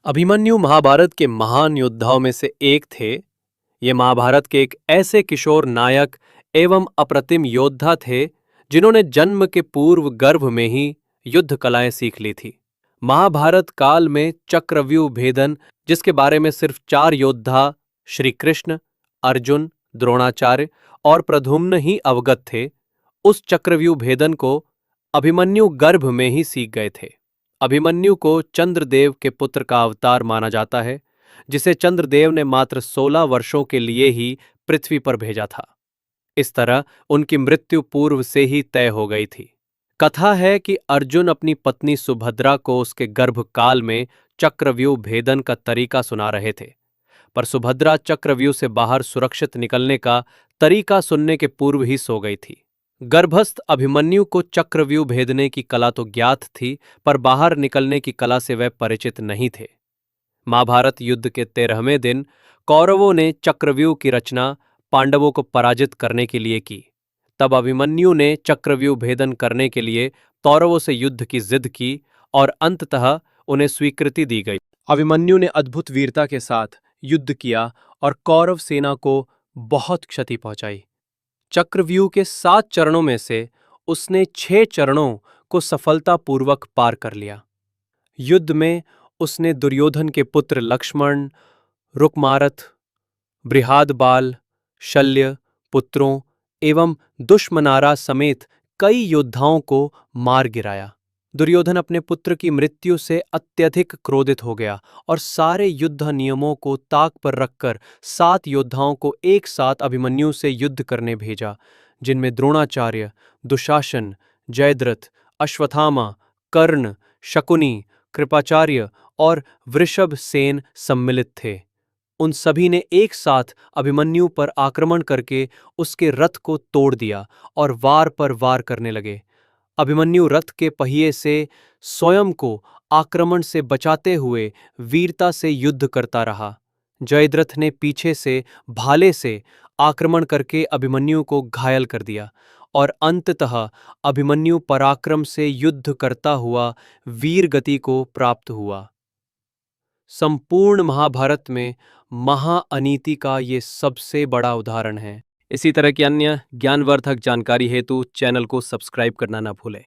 अभिमन्यु महाभारत के महान योद्धाओं में से एक थे। ये महाभारत के एक ऐसे किशोर नायक एवं अप्रतिम योद्धा थे जिन्होंने जन्म के पूर्व गर्भ में ही युद्ध कलाएं सीख ली थी। महाभारत काल में चक्रव्यूह भेदन, जिसके बारे में सिर्फ 4 योद्धा श्री कृष्ण, अर्जुन, द्रोणाचार्य और प्रद्युम्न ही अवगत थे, उस चक्रव्यूह भेदन को अभिमन्यु गर्भ में ही सीख गए थे। अभिमन्यु को चंद्रदेव के पुत्र का अवतार माना जाता है, जिसे चंद्रदेव ने मात्र 16 वर्षों के लिए ही पृथ्वी पर भेजा था। इस तरह उनकी मृत्यु पूर्व से ही तय हो गई थी। कथा है कि अर्जुन अपनी पत्नी सुभद्रा को उसके गर्भकाल में चक्रव्यूह भेदन का तरीका सुना रहे थे, पर सुभद्रा चक्रव्यूह से बाहर सुरक्षित निकलने का तरीका सुनने के पूर्व ही सो गई थी। गर्भस्थ अभिमन्यु को चक्रव्यूह भेदने की कला तो ज्ञात थी, पर बाहर निकलने की कला से वह परिचित नहीं थे। महाभारत युद्ध के 13वें दिन कौरवों ने चक्रव्यूह की रचना पांडवों को पराजित करने के लिए की। तब अभिमन्यु ने चक्रव्यूह भेदन करने के लिए कौरवों से युद्ध की जिद की और अंततः उन्हें स्वीकृति दी गई। अभिमन्यु ने अद्भुत वीरता के साथ युद्ध किया और कौरव सेना को बहुत क्षति पहुंचाई। चक्रव्यूह के 7 चरणों में से उसने 6 चरणों को सफलतापूर्वक पार कर लिया। युद्ध में उसने दुर्योधन के पुत्र लक्ष्मण, रुकमारथ, बृहदबाल, शल्य पुत्रों एवं दुष्मनारा समेत कई योद्धाओं को मार गिराया। दुर्योधन अपने पुत्र की मृत्यु से अत्यधिक क्रोधित हो गया और सारे युद्ध नियमों को ताक पर रखकर 7 योद्धाओं को एक साथ अभिमन्यु से युद्ध करने भेजा, जिनमें द्रोणाचार्य, दुशासन, जयद्रथ, अश्वत्थामा, कर्ण, शकुनी, कृपाचार्य और वृषभसेन सम्मिलित थे। उन सभी ने एक साथ अभिमन्यु पर आक्रमण करके उसके रथ को तोड़ दिया और वार पर वार करने लगे। अभिमन्यु रथ के पहिए से स्वयं को आक्रमण से बचाते हुए वीरता से युद्ध करता रहा। जयद्रथ ने पीछे से भाले से आक्रमण करके अभिमन्यु को घायल कर दिया और अंततः अभिमन्यु पराक्रम से युद्ध करता हुआ वीर गति को प्राप्त हुआ। संपूर्ण महाभारत में महाअनीति का ये सबसे बड़ा उदाहरण है। इसी तरह की अन्य ज्ञानवर्धक जानकारी हेतु चैनल को सब्सक्राइब करना न भूलें।